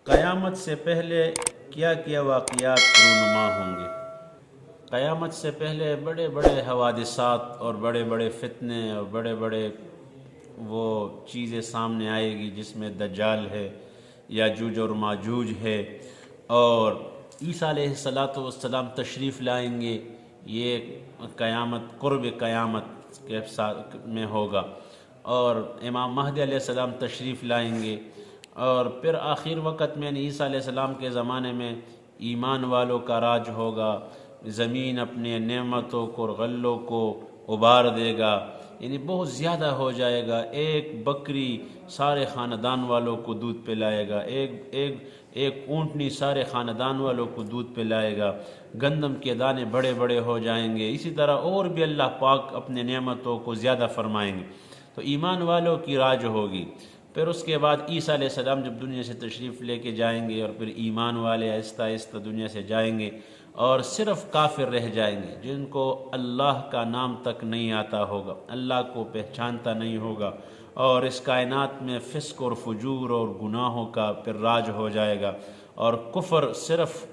قیامت سے پہلے کیا کیا واقعات رونما ہوں گے؟ قیامت سے پہلے بڑے بڑے حوادثات اور بڑے بڑے فتنے اور بڑے بڑے وہ چیزیں سامنے آئے گی، جس میں دجال ہے، یاجوج اور ماجوج ہے، اور عیسیٰ علیہ والسلام تشریف لائیں گے۔ یہ قیامت، قرب قیامت کے ساتھ میں ہوگا، اور امام مہدی علیہ السلام تشریف لائیں گے، اور پھر آخر وقت میں عیسیٰ علیہ السلام کے زمانے میں ایمان والوں کا راج ہوگا، زمین اپنے نعمتوں کو اور غلوں کو ابار دے گا، یعنی بہت زیادہ ہو جائے گا۔ ایک بکری سارے خاندان والوں کو دودھ پلائے گا، ایک اونٹنی سارے خاندان والوں کو دودھ پلائے گا، گندم کے دانے بڑے بڑے ہو جائیں گے، اسی طرح اور بھی اللہ پاک اپنے نعمتوں کو زیادہ فرمائیں گے، تو ایمان والوں کی راج ہوگی۔ پھر اس کے بعد عیسیٰ علیہ السلام جب دنیا سے تشریف لے کے جائیں گے، اور پھر ایمان والے آہستہ آہستہ دنیا سے جائیں گے، اور صرف کافر رہ جائیں گے، جن کو اللہ کا نام تک نہیں آتا ہوگا، اللہ کو پہچانتا نہیں ہوگا، اور اس کائنات میں فسق اور فجور اور گناہوں کا پھر راج ہو جائے گا، اور صرف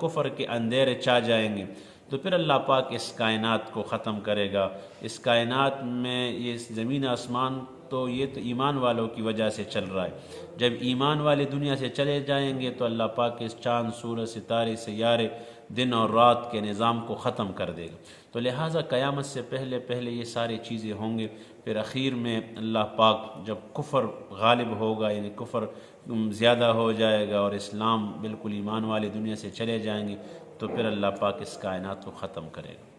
کفر کے اندھیرے چھا جائیں گے، تو پھر اللہ پاک اس کائنات کو ختم کرے گا۔ اس کائنات میں یہ زمین آسمان تو یہ تو ایمان والوں کی وجہ سے چل رہا ہے۔ جب ایمان والے دنیا سے چلے جائیں گے تو اللہ پاک اس چاند، سورج، ستارے، سیارے، دن اور رات کے نظام کو ختم کر دے گا۔ تو لہٰذا قیامت سے پہلے یہ ساری چیزیں ہوں گے، پھر اخیر میں اللہ پاک جب کفر غالب ہوگا، یعنی کفر زیادہ ہو جائے گا اور اسلام بالکل ایمان والے دنیا سے چلے جائیں گے، تو پھر اللہ پاک اس کائنات کو ختم کرے گا۔